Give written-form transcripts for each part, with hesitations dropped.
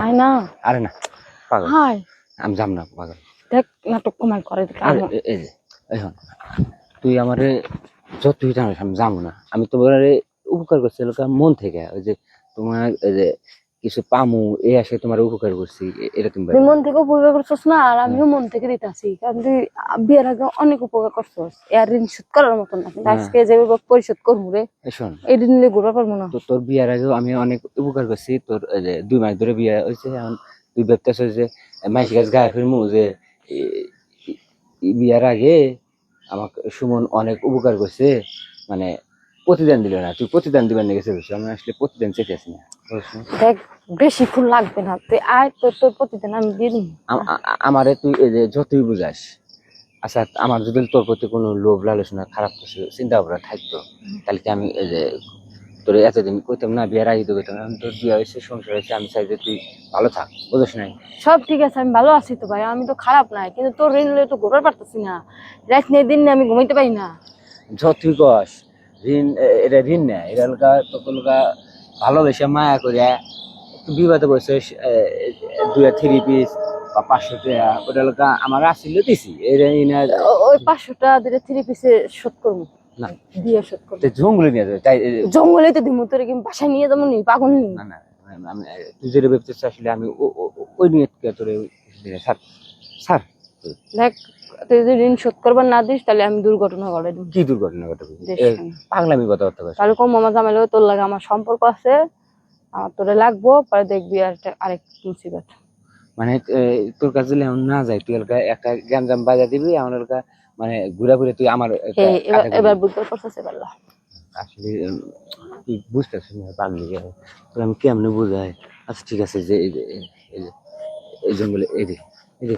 আয় না আরে না পাগল হাই আমি যাম না পাগল দেখ নাটক কমাই করে দেখ এই যে এখন তুই আমারে যতই জানিস আমি যাবো না আমি তোমার উপকার করছি মন থেকে ওই যে তোমার এই যে কিছু পামু এই আসে তোমার উপকার করছি এরকম তুই মন থেকে উপকার করছিস না আর আমিও মন থেকে দিতেছি কারণ তুই বিয়ের আগে অনেক উপকার করছিস এর ঋণ শোধ করার মতন না কিন্তু আজকে যে পরিশোধ করবো রে শোন এই ঋণ নিয়ে ঘুরবার পারবো না তো তোর বিয়ের আগেও আমি অনেক উপকার করছি তোর এই যে 2 মাস ধরে বিয়ে হয়েছে এখন তুই ভাবতেছ যে মাইসি গাছ গায়ে ফিরমু যে বিয়ের আগে আমাকে সুমন অনেক উপকার করছে মানে প্রতিদান দিল না তুই প্রতিদান দিবার নিয়ে গেছে আমি আসলে প্রতিদান চেয়েছি না দেখ বেশি ফুল লাগবে না তুই আয় তোর তোর প্রতিদিন আমি দিয়ে দিই আমারে তুই এই যে যতই বুঝাস আচ্ছা আমার যদি তোর প্রতি কোনো লোভ লালসা খারাপ কিছু চিন্তা ভাবনা থাকতো তাহলে কি আমি এই যে তোর এতদিন কইতাম না বিয়ের আগে তো কইতাম না তোর বিয়ে হয়েছে সংসার হয়েছে আমি চাই যে তুই ভালো থাক বুঝছ নাই সব ঠিক আছে আমি ভালো আছি তো ভাই আমি তো খারাপ নাই কিন্তু তোর ঋণ লয়ে তো ঘুরবার পারতেছি না রাত নেই দিন নেই আমি ঘুমাইতে পারি না যতই কস ঋণ এটা ঋণ না এটা লোকা তোর লোকা ভালোবেসে মায়া করে একটু বিবাদে বসে 2-3 পিস বা 500 টাকা ওটা লোকা আমার আসিল দিছি ওই 500 টাকা দিলে 3 পিসে শোধ করবো না দিয়ে শোধ করবো জঙ্গলে নিয়ে যাবে তাই জঙ্গলে তো দিমু তোর কি বাসায় নিয়ে যাবো নি পাগল নি না না আমি তুই যেটা ভাবতেছিস আসলে আমি ওই নিয়ে তোর স্যার স্যার দেখ তুই যদি ঋণ শোধ করবার না দিস তাহলে আমি দুর্ঘটনা ঘটাই দিব কি দুর্ঘটনা ঘটাবে পাগলামি কথাবার্তা বলছিস তাহলে কম মামা জামাইলেও তোর লাগে আমার সম্পর্ক আছে আমার তোরে লাগবো পরে দেখবি আরেক মুসিবত মানে তোর কাছে যদি এমন না যায় তুই একটা গ্যাঞ্জাম বাজা দিবি আমার মানে ঘুরে ঘুরে তুই আমার এবার বুঝতে পারছিস এবার আসলে তুই বুঝতেছিস না পাগলি তোর আমি কেমনে বুঝাই আচ্ছা ঠিক আছে যে এই জঙ্গলে এই যে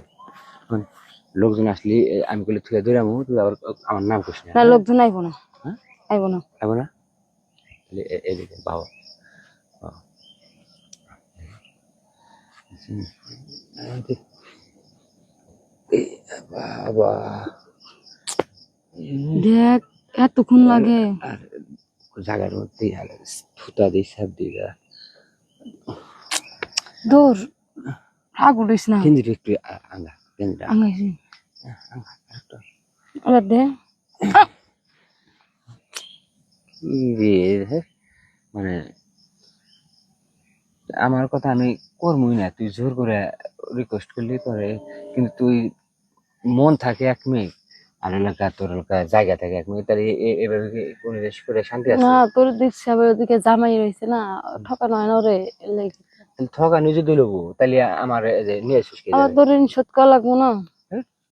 লোকজন আসলি আমি বলে তুই দৌড়ামু তুই আবার আমার নাম করিস না লোকজন আইবো না হ্যাঁ আইবো না আইবো না এদিকে বাবা বাবা দেখ এতক্ষণ লাগে জায়গার মধ্যে ফুটা দিই সাপ দিই দূর রাগ উঠিস না কেন্দ্র একটু আঙ্গা কেন্দ্র আঙ্গাইছি এবার দে মানে আমার কথা আমি করবই না তুই জোর করে রিকোয়েস্ট করলি করে কিন্তু তুই মন থাকে এক মিনিট আর এলাকা তোর এলাকা জায়গা থাকে এক মিনিট তাহলে এভাবে কোন দেশ করে শান্তি আছে না তোর দিচ্ছে আবার ওদিকে জামাই রয়েছে না ঠকানো হয় না রে ঠকা নিজে দিল তাহলে আমার নিয়ে আসিস আবার তোর ঋণ শোধ করা লাগবো না